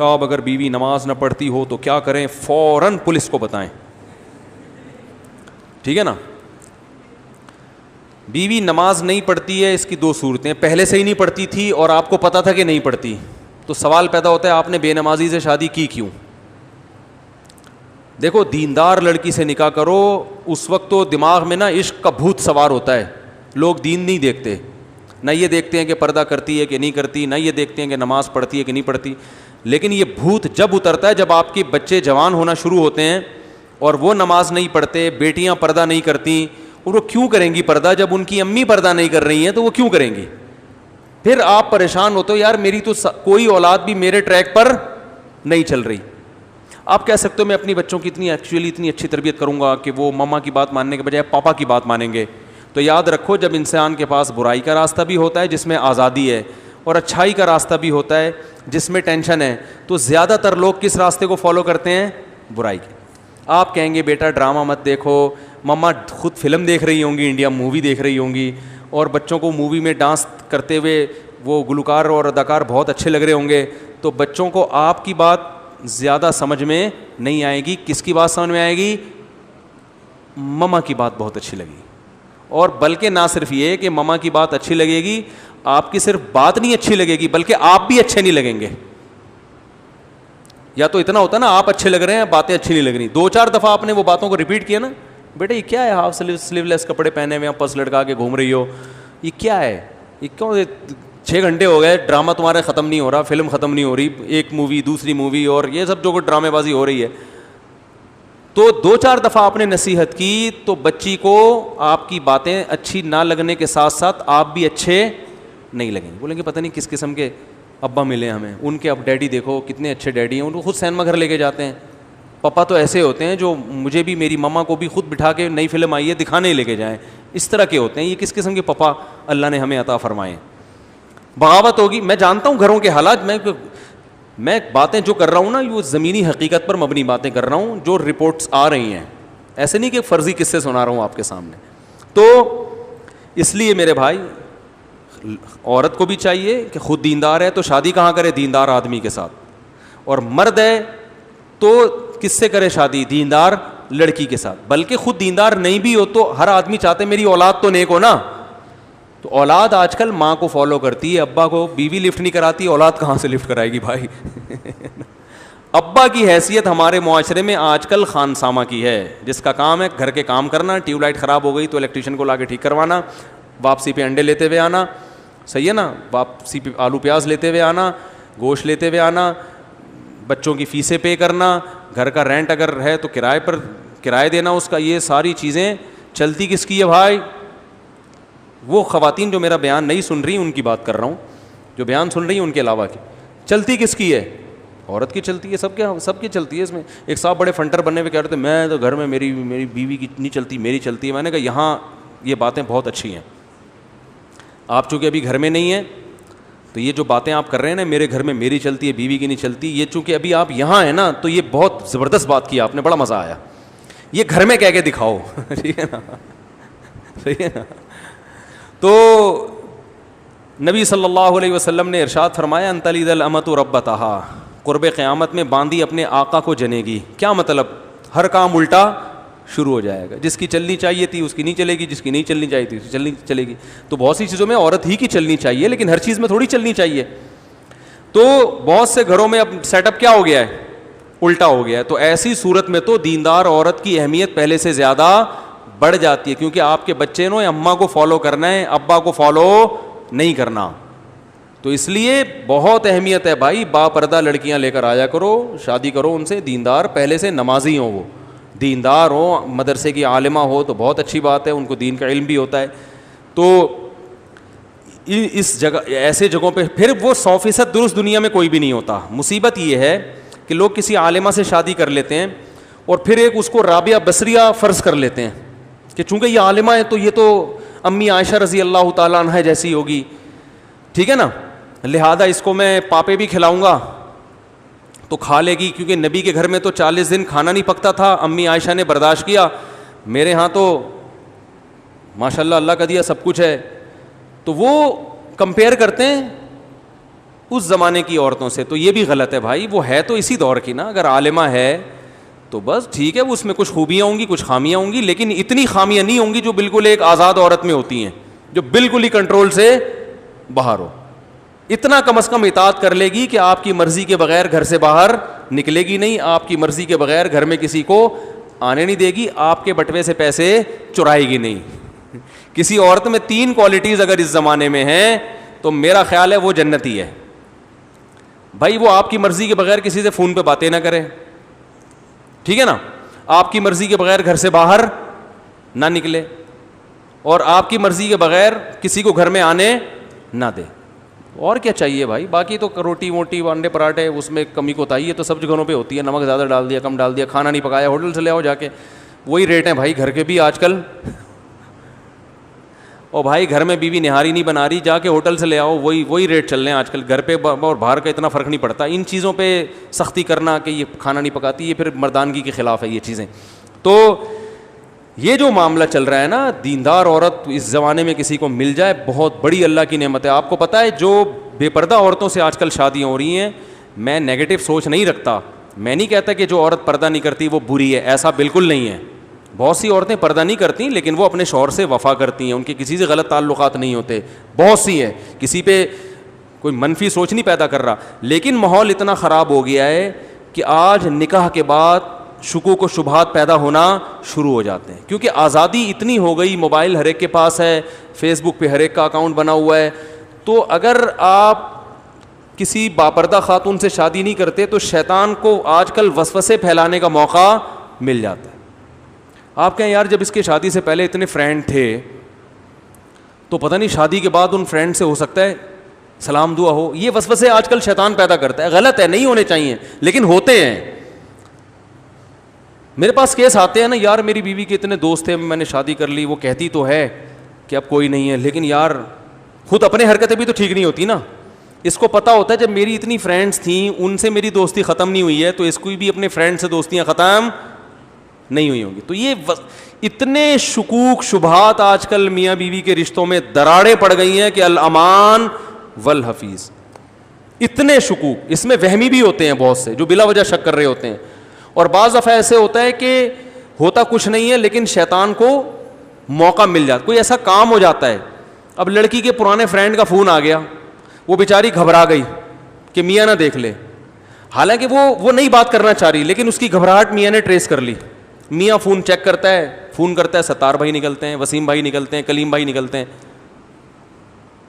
صاحب اگر بیوی نماز نہ پڑھتی ہو تو کیا کریں؟ فوراً پولیس کو بتائیں. ٹھیک ہے نا. بیوی نماز نہیں پڑھتی ہے، اس کی دو صورتیں: پہلے سے ہی نہیں پڑھتی تھی اور آپ کو پتا تھا کہ نہیں پڑھتی، تو سوال پیدا ہوتا ہے آپ نے بے نمازی سے شادی کی کیوں؟ دیکھو دیندار لڑکی سے نکاح کرو، اس وقت تو دماغ میں نا عشق کا بھوت سوار ہوتا ہے. لوگ دین نہیں دیکھتے، نہ یہ دیکھتے ہیں کہ پردہ کرتی ہے کہ نہیں کرتی، نہ یہ دیکھتے ہیں کہ نماز پڑھتی ہے کہ نہیں پڑھتی. لیکن یہ بھوت جب اترتا ہے جب آپ کے بچے جوان ہونا شروع ہوتے ہیں اور وہ نماز نہیں پڑھتے، بیٹیاں پردہ نہیں کرتی. اور وہ کیوں کریں گی پردہ جب ان کی امی پردہ نہیں کر رہی ہیں؟ تو وہ کیوں کریں گی؟ پھر آپ پریشان ہوتے ہو، یار میری تو کوئی اولاد بھی میرے ٹریک پر نہیں چل رہی. آپ کہہ سکتے ہو میں اپنی بچوں کی اتنی اچھی تربیت کروں گا کہ وہ ماما کی بات ماننے کے بجائے پاپا کی بات مانیں گے. تو یاد رکھو جب انسان کے پاس برائی کا راستہ بھی ہوتا ہے جس میں آزادی ہے اور اچھائی کا راستہ بھی ہوتا ہے جس میں ٹینشن ہے، تو زیادہ تر لوگ کس راستے کو فالو کرتے ہیں؟ برائی کے. آپ کہیں گے بیٹا ڈرامہ مت دیکھو، مما خود فلم دیکھ رہی ہوں گی، انڈیا مووی دیکھ رہی ہوں گی، اور بچوں کو مووی میں ڈانس کرتے ہوئے وہ گلوکار اور اداکار بہت اچھے لگ رہے ہوں گے، تو بچوں کو آپ کی بات زیادہ سمجھ میں نہیں آئے گی. کس کی بات سمجھ میں آئے گی؟ مما کی بات بہت اچھی لگی. اور بلکہ نہ صرف یہ کہ مما کی بات اچھی لگے گی، آپ کی صرف بات نہیں اچھی لگے گی بلکہ آپ بھی اچھے نہیں لگیں گے. یا تو اتنا ہوتا نا آپ اچھے لگ رہے ہیں، باتیں اچھی نہیں لگ رہی، 2-4 دفعہ آپ نے وہ باتوں کو ریپیٹ کیا نا، بیٹا یہ کیا ہے ہاف سلیو لیس کپڑے پہنے ہوئے پرس لٹکا کے گھوم رہی ہو، یہ کیا ہے؟ یہ کیوں 6 گھنٹے ہو گئے ڈرامہ تمہارے ختم نہیں ہو رہا، فلم ختم نہیں ہو رہی، ایک مووی دوسری مووی اور یہ سب جو ڈرامے بازی ہو رہی ہے. تو 2-4 دفعہ آپ نے نصیحت کی تو بچی کو آپ کی باتیں اچھی نہ لگنے کے ساتھ ساتھ آپ بھی اچھے نہیں لگیں گے. بولیں گے پتہ نہیں کس قسم کے ابا ملے ہمیں، ان کے اب ڈیڈی دیکھو کتنے اچھے ڈیڈی ہیں، ان کو خود سینما گھر لے کے جاتے ہیں. پپا تو ایسے ہوتے ہیں جو مجھے بھی میری مما کو بھی خود بٹھا کے نئی فلم آئی ہے دکھانے لے کے جائیں، اس طرح کے ہوتے ہیں. یہ کس قسم کے پپا اللہ نے ہمیں عطا فرمائے. بغاوت ہوگی. میں جانتا ہوں گھروں کے حالات، میں باتیں جو کر رہا ہوں نا وہ زمینی حقیقت پر مبنی باتیں کر رہا ہوں جو رپورٹس آ رہی ہیں، ایسے نہیں کہ فرضی قصے سنا رہا ہوں آپ کے سامنے. تو اس لیے میرے بھائی عورت کو بھی چاہیے کہ خود دیندار ہے تو شادی کہاں کرے؟ دیندار آدمی کے ساتھ. اور مرد ہے تو کس سے کرے شادی؟ دیندار لڑکی کے ساتھ. بلکہ خود دیندار نہیں بھی ہو تو ہر آدمی چاہتے میری اولاد تو نیک ہو نا. تو اولاد آج کل ماں کو فالو کرتی ہے، ابا کو. بیوی لفٹ نہیں کراتی، اولاد کہاں سے لفٹ کرائے گی بھائی؟ ابا کی حیثیت ہمارے معاشرے میں آج کل خانسامہ کی ہے، جس کا کام ہے گھر کے کام کرنا. ٹیوب لائٹ خراب ہو گئی تو الیکٹریشین کو لا کے ٹھیک کروانا، واپسی پہ انڈے لیتے ہوئے آنا، صحیح ہے نا، واپسی پہ آلو پیاز لیتے ہوئے آنا، گوشت لیتے ہوئے آنا، بچوں کی فیسیں پے کرنا، گھر کا رینٹ اگر ہے تو کرائے پر کرایہ دینا اس کا. یہ ساری چیزیں چلتی کس کی ہے بھائی؟ وہ خواتین جو میرا بیان نہیں سن رہی ان کی بات کر رہا ہوں، جو بیان سن رہی ہیں ان کے علاوہ کی. چلتی کس کی ہے؟ عورت کی چلتی ہے. سب کی چلتی ہے. اس میں ایک صاحب بڑے فنٹر بننے پہ کہہ رہے تھے میں تو گھر میں میری بیوی کی نہیں چلتی، میری چلتی ہے. میں نے کہا یہاں یہ باتیں بہت اچھی ہیں. آپ چونکہ ابھی گھر میں نہیں ہیں تو یہ جو باتیں آپ کر رہے ہیں نا میرے گھر میں میری چلتی ہے بیوی کی نہیں چلتی، یہ چونکہ ابھی آپ یہاں ہیں نا تو یہ بہت زبردست بات کی آپ نے، بڑا مزہ آیا. یہ گھر میں کہہ کے دکھاؤ. ٹھیک ہے نا، صحیح ہے نا. تو نبی صلی اللہ علیہ وسلم نے ارشاد فرمایا ان تلد الامۃ ربتہا، قرب قیامت میں باندی اپنے آقا کو جنے گی. کیا مطلب؟ ہر کام الٹا شروع ہو جائے گا. جس کی چلنی چاہیے تھی اس کی نہیں چلے گی، جس کی نہیں چلنی چاہیے تھی اس کی چلے گی. تو بہت سی چیزوں میں عورت ہی کی چلنی چاہیے لیکن ہر چیز میں تھوڑی چلنی چاہیے. تو بہت سے گھروں میں اب سیٹ اپ کیا ہو گیا ہے؟ الٹا ہو گیا ہے. تو ایسی صورت میں تو دیندار عورت کی اہمیت پہلے سے زیادہ بڑھ جاتی ہے، کیونکہ آپ کے بچے نے اماں کو فالو کرنا ہے، ابا کو فالو نہیں کرنا. تو اس لیے بہت اہمیت ہے بھائی، با پردہ لڑکیاں لے کر آیا کرو، شادی کرو ان سے، دیندار پہلے سے نمازی ہوں، وہ دیندار ہو، مدرسے کی عالمہ ہو تو بہت اچھی بات ہے، ان کو دین کا علم بھی ہوتا ہے. تو اس جگہ ایسے جگہوں پہ پھر وہ 100% درست دنیا میں کوئی بھی نہیں ہوتا. مصیبت یہ ہے کہ لوگ کسی عالمہ سے شادی کر لیتے ہیں اور پھر ایک اس کو رابعہ بصریہ فرض کر لیتے ہیں کہ چونکہ یہ عالمہ ہے تو یہ تو امی عائشہ رضی اللہ تعالیٰ عنہ جیسی ہوگی، ٹھیک ہے نا، لہذا اس کو میں پاپے بھی کھلاؤں گا تو کھا لے گی، کیونکہ نبی کے گھر میں تو 40 دن کھانا نہیں پکتا تھا، امی عائشہ نے برداشت کیا، میرے ہاں تو ماشاء اللہ اللہ کا دیا سب کچھ ہے. تو وہ کمپیئر کرتے ہیں اس زمانے کی عورتوں سے. تو یہ بھی غلط ہے بھائی, وہ ہے تو اسی دور کی نا, اگر عالمہ ہے تو بس ٹھیک ہے, اس میں کچھ خوبیاں ہوں گی, کچھ خامیاں ہوں گی, لیکن اتنی خامیاں نہیں ہوں گی جو بالکل ایک آزاد عورت میں ہوتی ہیں, جو بالکل ہی کنٹرول سے باہر ہو. اتنا کم از کم اطاعت کر لے گی کہ آپ کی مرضی کے بغیر گھر سے باہر نکلے گی نہیں, آپ کی مرضی کے بغیر گھر میں کسی کو آنے نہیں دے گی, آپ کے بٹوے سے پیسے چرائے گی نہیں. کسی عورت میں 3 کوالٹیز اگر اس زمانے میں ہیں تو میرا خیال ہے وہ جنتی ہے بھائی. وہ آپ کی مرضی کے بغیر کسی سے فون پہ باتیں نہ کرے, ٹھیک ہے نا, آپ کی مرضی کے بغیر گھر سے باہر نہ نکلے, اور آپ کی مرضی کے بغیر کسی کو گھر میں آنے نہ دے. اور کیا چاہیے بھائی, باقی تو روٹی موٹی انڈے پراٹھے اس میں کمی کوتاہی ہے تو سب جگہوں پہ ہوتی ہے, نمک زیادہ ڈال دیا کم ڈال دیا, کھانا نہیں پکایا ہوٹل سے لے آؤ جا کے, وہی ریٹ ہیں بھائی گھر کے بھی آج کل. اور بھائی گھر میں بیوی نہاری نہیں بنا رہی, جا کے ہوٹل سے لے آؤ, وہی ریٹ چل رہے ہیں آج کل. گھر پہ اور باہر کا اتنا فرق نہیں پڑتا. ان چیزوں پہ سختی کرنا کہ یہ کھانا نہیں پکاتی, یہ پھر مردانگی کے خلاف ہے یہ چیزیں. تو یہ جو معاملہ چل رہا ہے نا, دیندار عورت اس زمانے میں کسی کو مل جائے بہت بڑی اللہ کی نعمت ہے. آپ کو پتہ ہے جو بے پردہ عورتوں سے آج کل شادیاں ہو رہی ہیں, میں نیگیٹو سوچ نہیں رکھتا, میں نہیں کہتا کہ جو عورت پردہ نہیں کرتی وہ بری ہے, ایسا بالکل نہیں ہے. بہت سی عورتیں پردہ نہیں کرتی لیکن وہ اپنے شوہر سے وفا کرتی ہیں, ان کے کسی سے غلط تعلقات نہیں ہوتے, بہت سی ہیں, کسی پہ کوئی منفی سوچ نہیں پیدا کر رہا. لیکن ماحول اتنا خراب ہو گیا ہے کہ آج نکاح کے بعد شکوک و شبہات پیدا ہونا شروع ہو جاتے ہیں, کیونکہ آزادی اتنی ہو گئی, موبائل ہر ایک کے پاس ہے, فیس بک پہ ہر ایک کا اکاؤنٹ بنا ہوا ہے. تو اگر آپ کسی باپردہ خاتون سے شادی نہیں کرتے تو شیطان کو آج کل وسوسے پھیلانے کا موقع مل جاتا ہے. آپ کہیں یار جب اس کی شادی سے پہلے اتنے فرینڈ تھے تو پتہ نہیں شادی کے بعد ان فرینڈ سے ہو سکتا ہے سلام دعا ہو. یہ وسوسے آج کل شیطان پیدا کرتا ہے, غلط ہے, نہیں ہونے چاہیے لیکن ہوتے ہیں. میرے پاس کیس آتے ہیں نا, یار میری بیوی کے اتنے دوست تھے, میں نے شادی کر لی, وہ کہتی تو ہے کہ اب کوئی نہیں ہے, لیکن یار خود اپنے حرکتیں بھی تو ٹھیک نہیں ہوتی نا. اس کو پتہ ہوتا ہے جب میری اتنی فرینڈس تھیں ان سے میری دوستی ختم نہیں ہوئی ہے تو اس کو بھی اپنے فرینڈ سے دوستیاں ختم نہیں ہوئی ہوں گی. تو یہ اتنے شکوک شبہات آج کل میاں بیوی کے رشتوں میں دراڑیں پڑ گئی ہیں کہ الامان والحفیظ. اتنے شکوک, اس میں وہمی بھی ہوتے ہیں بہت سے جو بلا وجہ شک کر رہے ہوتے ہیں, اور بعض دفعہ ایسے ہوتا ہے کہ ہوتا کچھ نہیں ہے لیکن شیطان کو موقع مل جاتا, کوئی ایسا کام ہو جاتا ہے. اب لڑکی کے پرانے فرینڈ کا فون آ گیا, وہ بیچاری گھبرا گئی کہ میاں نہ دیکھ لے, حالانکہ وہ نہیں بات کرنا چاہ رہی, لیکن اس کی گھبراہٹ میاں نے ٹریس کر لی. میاں فون چیک کرتا ہے, فون کرتا ہے, ستار بھائی نکلتے ہیں, وسیم بھائی نکلتے ہیں, کلیم بھائی نکلتے ہیں.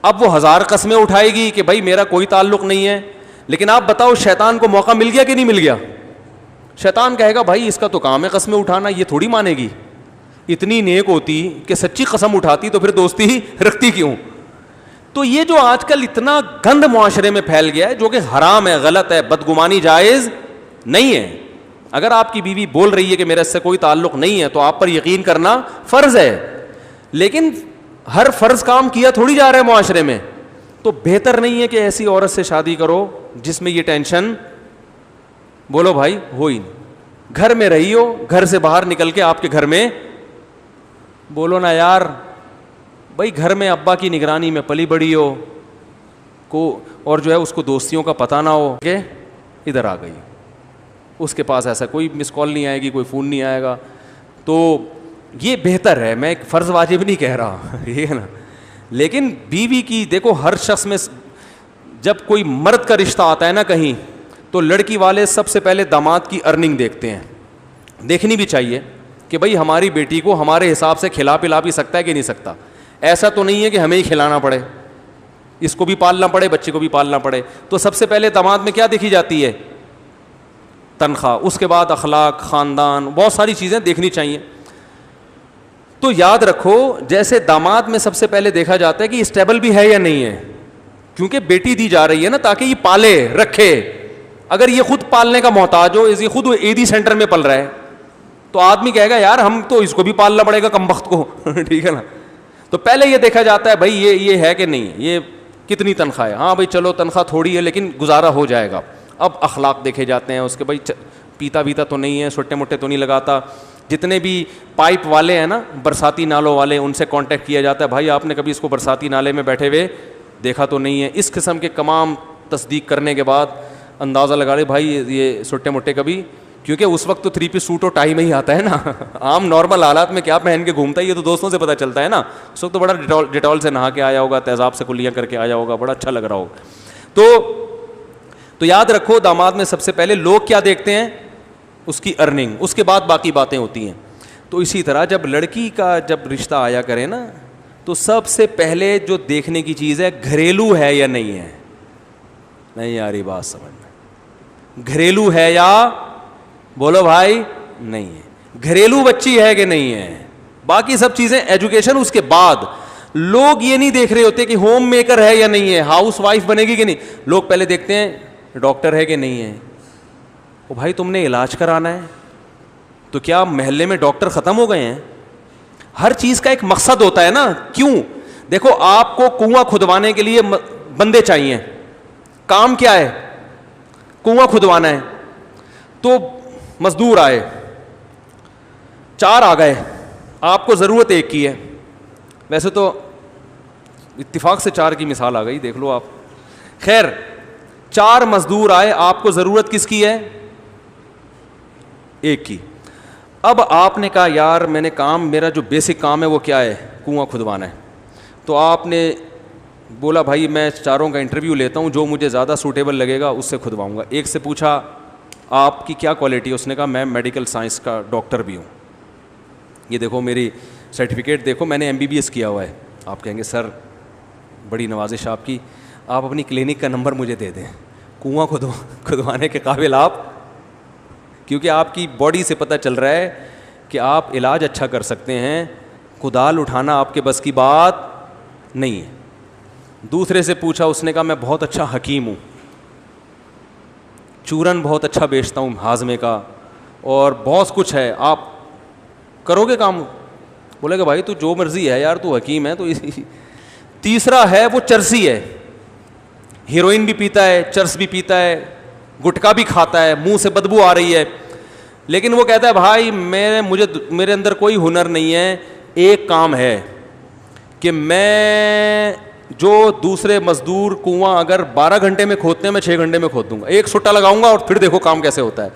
اب وہ 1000 قسمیں اٹھائے گی کہ بھائی میرا کوئی تعلق نہیں ہے, لیکن آپ بتاؤ شیطان کو موقع مل گیا کہ نہیں مل گیا؟ شیطان کہے گا بھائی اس کا تو کام ہے قسمیں اٹھانا, یہ تھوڑی مانے گی, اتنی نیک ہوتی کہ سچی قسم اٹھاتی تو پھر دوستی ہی رکھتی کیوں. تو یہ جو آج کل اتنا گند معاشرے میں پھیل گیا ہے جو کہ حرام ہے, غلط ہے, بدگمانی جائز نہیں ہے. اگر آپ کی بیوی بول رہی ہے کہ میرا اس سے کوئی تعلق نہیں ہے تو آپ پر یقین کرنا فرض ہے, لیکن ہر فرض کام کیا تھوڑی جا رہا ہے معاشرے میں. تو بہتر نہیں ہے کہ ایسی عورت سے شادی کرو جس میں یہ ٹینشن, بولو بھائی, ہو ہی نہیں. گھر میں رہی ہو, گھر سے باہر نکل کے آپ کے گھر میں بولو نا یار بھائی گھر میں ابا کی نگرانی میں پلی بڑی ہو کو, اور جو ہے اس کو دوستیوں کا پتہ نہ ہو کہ ادھر آ گئی, اس کے پاس ایسا کوئی مس کال نہیں آئے گی, کوئی فون نہیں آئے گا. تو یہ بہتر ہے, میں ایک فرض واجب نہیں کہہ رہا, یہ ہے نا. لیکن بیوی کی دیکھو, ہر شخص میں جب کوئی مرد کا رشتہ آتا ہے نا کہیں, تو لڑکی والے سب سے پہلے داماد کی ارننگ دیکھتے ہیں. دیکھنی بھی چاہیے کہ بھائی ہماری بیٹی کو ہمارے حساب سے کھلا پلا بھی سکتا ہے کہ نہیں سکتا. ایسا تو نہیں ہے کہ ہمیں ہی کھلانا پڑے, اس کو بھی پالنا پڑے, بچے کو بھی پالنا پڑے. تو سب سے پہلے داماد میں کیا دیکھی جاتی ہے؟ تنخواہ. اس کے بعد اخلاق, خاندان, بہت ساری چیزیں دیکھنی چاہیے. تو یاد رکھو جیسے داماد میں سب سے پہلے دیکھا جاتا ہے کہ اسٹیبل بھی ہے یا نہیں ہے, کیونکہ بیٹی دی جا رہی ہے نا تاکہ یہ پالے رکھے. اگر یہ خود پالنے کا محتاج ہو, یہ خود ایدی سینٹر میں پل رہا ہے, تو آدمی کہے گا یار ہم تو اس کو بھی پالنا پڑے گا کمبخت کو. ٹھیک ہے نا. تو پہلے یہ دیکھا جاتا ہے بھائی یہ ہے کہ نہیں, یہ کتنی تنخواہ ہے. ہاں بھائی چلو تنخواہ تھوڑی ہے لیکن گزارا ہو جائے گا. اب اخلاق دیکھے جاتے ہیں اس کے, بھائی پیتا ویتا تو نہیں ہے, سوٹے موٹے تو نہیں لگاتا. جتنے بھی پائپ والے ہیں نا, برساتی نالوں والے, ان سے کانٹیکٹ کیا جاتا ہے, بھائی آپ نے کبھی اس کو برساتی نالے میں بیٹھے ہوئے دیکھا تو نہیں ہے. اس قسم کے تمام تصدیق کرنے کے بعد اندازہ لگا لے بھائی یہ سٹے مٹے کبھی, کیونکہ اس وقت تو 3 پیس سوٹ اور ٹائی میں ہی آتا ہے نا, عام نارمل حالات میں کیا پہن کے گھومتا ہے یہ تو دوستوں سے پتہ چلتا ہے نا. اس وقت تو بڑا ڈیٹول سے نہا کے آیا ہوگا, تیزاب سے کلیاں کر کے آیا ہوگا, بڑا اچھا لگ رہا ہوگا. تو یاد رکھو داماد میں سب سے پہلے لوگ کیا دیکھتے ہیں, اس کی ارننگ, اس کے بعد باقی باتیں ہوتی ہیں. تو اسی طرح جب لڑکی کا جب رشتہ آیا کرے نا, تو سب سے پہلے جو دیکھنے کی چیز ہے گھریلو ہے یا نہیں ہے. نہیں آ رہی بات سمجھ میں؟ گھریلو ہے یا بولو بھائی نہیں ہے, گھریلو بچی ہے کہ نہیں ہے, باقی سب چیزیں ایجوکیشن اس کے بعد. لوگ یہ نہیں دیکھ رہے ہوتے کہ ہوم میکر ہے یا نہیں ہے, ہاؤس وائف بنے گی کہ نہیں, لوگ پہلے دیکھتے ہیں ڈاکٹر ہے کہ نہیں ہے. او بھائی تم نے علاج کرانا ہے تو کیا محلے میں ڈاکٹر ختم ہو گئے ہیں؟ ہر چیز کا ایک مقصد ہوتا ہے نا. کیوں؟ دیکھو آپ کو کنواں کھدوانے کے لیے بندے چاہیے, کام کیا ہے؟ کنواں کھدوانا ہے. تو مزدور آئے, 4 آ گئے, آپ کو ضرورت 1 کی ہے. ویسے تو اتفاق سے 4 کی مثال آ گئی, دیکھ لو آپ. خیر 4 مزدور آئے, آپ کو ضرورت کس کی ہے؟ 1 کی. اب آپ نے کہا یار میں نے کام, میرا جو بیسک کام ہے وہ کیا ہے؟ کنواں کھدوانا ہے. تو آپ نے بولا بھائی میں 4 کا انٹرویو لیتا ہوں, جو مجھے زیادہ سوٹیبل لگے گا اس سے کھدواؤں گا. ایک سے پوچھا آپ کی کیا کوالٹی ہے؟ اس نے کہا میں میڈیکل سائنس کا ڈاکٹر بھی ہوں, یہ دیکھو میری سرٹیفکیٹ دیکھو, میں نے MBBS کیا ہوا ہے. آپ کہیں گے سر بڑی نوازش آپ کی, آپ اپنی کلینک کا نمبر مجھے دے دیں, کنواں کھدوانے کے قابل آپ, کیونکہ آپ کی باڈی سے پتہ چل رہا ہے کہ آپ علاج اچھا کر سکتے ہیں, کدال اٹھانا آپ کے بس کی بات نہیں ہے. دوسرے سے پوچھا, اس نے کہا میں بہت اچھا حکیم ہوں, چورن بہت اچھا بیچتا ہوں ہاضمے کا, اور بہت کچھ ہے, آپ کرو گے کام؟ بولے کہ بھائی تو جو مرضی ہے یار, تو حکیم ہے تو تیسرا ہے وہ چرسی ہے, ہیروئن بھی پیتا ہے, چرس بھی پیتا ہے, گٹکا بھی کھاتا ہے, منہ سے بدبو آ رہی ہے, لیکن وہ کہتا ہے بھائی میرے اندر کوئی ہنر نہیں ہے, ایک کام ہے کہ میں جو دوسرے مزدور کنواں اگر 12 گھنٹے میں کھودتے ہیں میں 6 گھنٹے میں کھود دوں گا, 1 سٹا لگاؤں گا اور پھر دیکھو کام کیسے ہوتا ہے.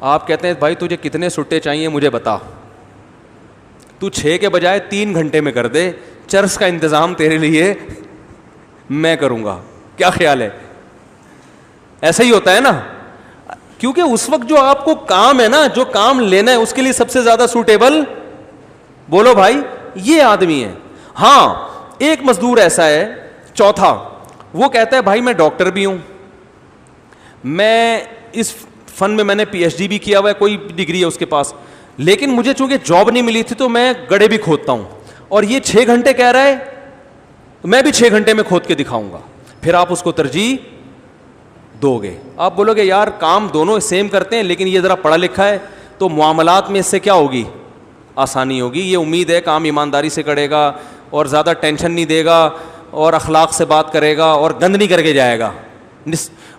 آپ کہتے ہیں بھائی تجھے کتنے سٹے چاہیے مجھے بتا, تو 6 کے بجائے 3 گھنٹے میں کر دے, چرس کا انتظام تیرے لیے میں کروں گا, کیا خیال ہے؟ ایسا ہی ہوتا ہے نا, کیونکہ اس وقت جو آپ کو کام ہے نا, جو کام لینا ہے, اس کے لیے سب سے زیادہ سوٹیبل بولو بھائی یہ آدمی ہے. ہاں ایک مزدور ایسا ہے, چوتھا, وہ کہتا ہے بھائی میں ڈاکٹر بھی ہوں, میں اس فن میں نے PhD بھی کیا ہوا ہے, کوئی ڈگری ہے اس کے پاس, لیکن مجھے چونکہ جاب نہیں ملی تھی تو میں گڑھے بھی کھودتا ہوں, اور یہ 6 گھنٹے کہہ رہا ہے, میں بھی 6 گھنٹے میں کھود کے دکھاؤں گا. پھر آپ اس کو ترجیح دو گے. آپ بولو گے یار کام دونوں سیم کرتے ہیں, لیکن یہ ذرا پڑھا لکھا ہے تو معاملات میں اس سے کیا ہوگی؟ آسانی ہوگی. یہ امید ہے کام ایمانداری سے کرے گا اور زیادہ ٹینشن نہیں دے گا اور اخلاق سے بات کرے گا اور گند نہیں کر کے جائے گا,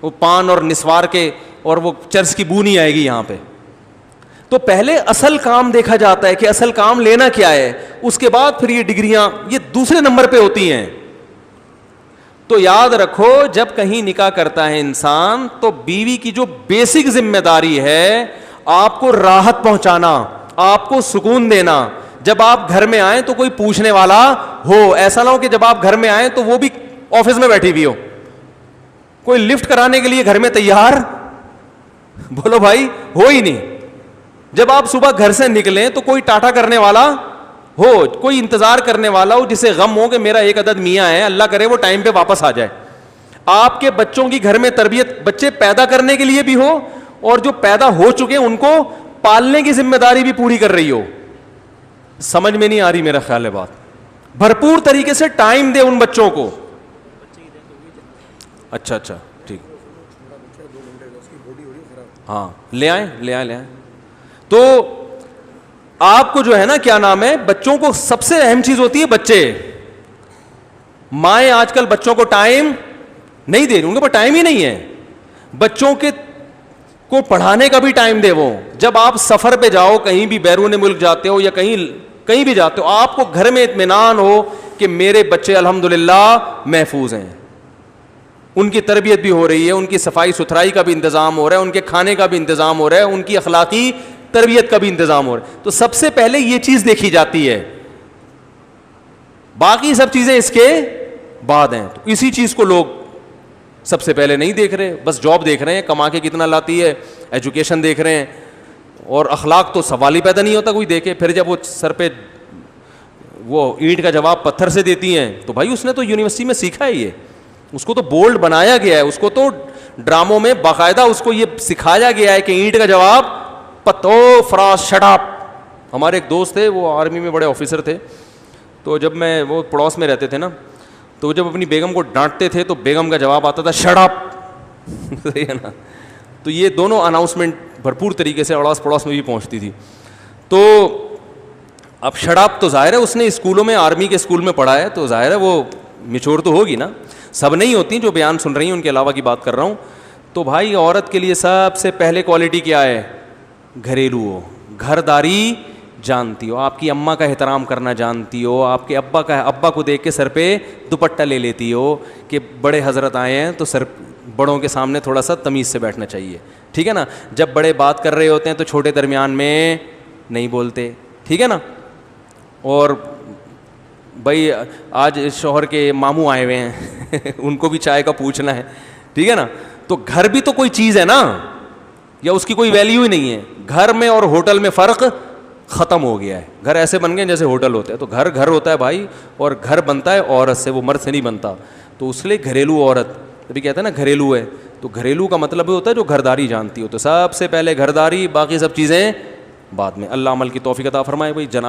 وہ پان اور نسوار کے اور وہ چرس کی بو نہیں آئے گی یہاں پہ. تو پہلے اصل کام دیکھا جاتا ہے کہ اصل کام لینا کیا ہے, اس کے بعد پھر یہ ڈگریاں یہ دوسرے نمبر پہ ہوتی ہیں. تو یاد رکھو جب کہیں نکاح کرتا ہے انسان تو بیوی کی جو بیسک ذمہ داری ہے آپ کو راحت پہنچانا, آپ کو سکون دینا. جب آپ گھر میں آئیں تو کوئی پوچھنے والا ہو, ایسا نہ ہو کہ جب آپ گھر میں آئیں تو وہ بھی آفس میں بیٹھی ہوئی ہو, کوئی لفٹ کرانے کے لیے گھر میں تیار بولو بھائی ہو ہی نہیں. جب آپ صبح گھر سے نکلیں تو کوئی ٹاٹا کرنے والا ہو, کوئی انتظار کرنے والا ہو جسے غم ہو کہ میرا ایک عدد میاں ہے, اللہ کرے وہ ٹائم پہ واپس آ جائے. آپ کے بچوں کی گھر میں تربیت, بچے پیدا کرنے کے لیے بھی ہو اور جو پیدا ہو چکے ان کو پالنے کی ذمہ داری بھی پوری کر رہی ہو. سمجھ میں نہیں آ رہی میرا خیال ہے بات. بھرپور طریقے سے ٹائم دے ان بچوں کو. اچھا ٹھیک, ہاں لے آئیں. تو آپ کو جو ہے نا کیا نام ہے, بچوں کو سب سے اہم چیز ہوتی ہے بچے. مائیں آج کل بچوں کو ٹائم نہیں دے رہی, ان کے پاس ٹائم ہی نہیں ہے. بچوں کے کو پڑھانے کا بھی ٹائم دے. وہ جب آپ سفر پہ جاؤ, کہیں بھی بیرون ملک جاتے ہو یا کہیں بھی جاتے ہو, آپ کو گھر میں اطمینان ہو کہ میرے بچے الحمدللہ محفوظ ہیں. ان کی تربیت بھی ہو رہی ہے, ان کی صفائی ستھرائی کا بھی انتظام ہو رہا ہے, ان کے کھانے کا بھی انتظام ہو رہا ہے, ان کی اخلاقی تربیت کا بھی انتظام ہو رہا ہے. تو سب سے پہلے یہ چیز دیکھی جاتی ہے, باقی سب چیزیں اس کے بعد ہیں. تو اسی چیز کو لوگ سب سے پہلے نہیں دیکھ رہے, بس جاب دیکھ رہے ہیں, کما کے کتنا لاتی ہے, ایجوکیشن دیکھ رہے ہیں, اور اخلاق تو سوال ہی پیدا نہیں ہوتا کوئی دیکھے. پھر جب وہ سر پہ وہ اینٹ کا جواب پتھر سے دیتی ہیں, تو بھائی اس نے تو یونیورسٹی میں سیکھا ہے, یہ اس کو تو بولڈ بنایا گیا ہے, اس کو تو ڈراموں میں باقاعدہ اس کو یہ سکھایا گیا ہے کہ اینٹ کا جواب فراس شٹ اپ. ہمارے ایک دوست تھے, وہ آرمی میں بڑے آفیسر تھے, تو جب میں وہ پڑوس میں رہتے تھے نا, تو جب اپنی بیگم کو ڈانٹتے تھے تو بیگم کا جواب آتا تھا شٹ اپ. صحیح ہے نا. تو یہ دونوں اناؤنسمنٹ بھرپور طریقے سے اڑاس پڑوس میں بھی پہنچتی تھی. تو اب شٹ اپ تو ظاہر ہے اس نے اسکولوں میں, آرمی کے اسکول میں پڑھا ہے, تو ظاہر ہے وہ میچور تو ہوگی نا. سب نہیں ہوتی جو بیان سن رہی ہیں, ان کے علاوہ کی بات کر رہا ہوں. تو بھائی عورت کے لیے سب سے پہلے کوالٹی کیا ہے؟ گھریلو ہو, گھرداری جانتی ہو, آپ کی اماں کا احترام کرنا جانتی ہو, آپ کے ابا کو دیکھ کے سر پہ دوپٹہ لے لیتی ہو کہ بڑے حضرت آئے ہیں تو سر بڑوں کے سامنے تھوڑا سا تمیز سے بیٹھنا چاہیے, ٹھیک ہے نا. جب بڑے بات کر رہے ہوتے ہیں تو چھوٹے درمیان میں نہیں بولتے, ٹھیک ہے نا. اور بھائی آج شوہر کے ماموں آئے ہوئے ہیں ان کو بھی چائے کا پوچھنا ہے, ٹھیک ہے نا. تو گھر بھی تو کوئی چیز ہے نا, یا اس کی کوئی ویلیو ہی نہیں ہے. گھر میں اور ہوٹل میں فرق ختم ہو گیا ہے. گھر ایسے بن گئے جیسے ہوٹل ہوتا ہے. تو گھر گھر ہوتا ہے بھائی, اور گھر بنتا ہے عورت سے, وہ مرد سے نہیں بنتا. تو اس لیے گھریلو عورت, ابھی کہتے ہیں نا گھریلو ہے, تو گھریلو کا مطلب ہوتا ہے جو گھرداری جانتی ہو. تو سب سے پہلے گھرداری, باقی سب چیزیں بعد میں. اللہ عمل کی توفیق عطا فرمائے. بھائی جناب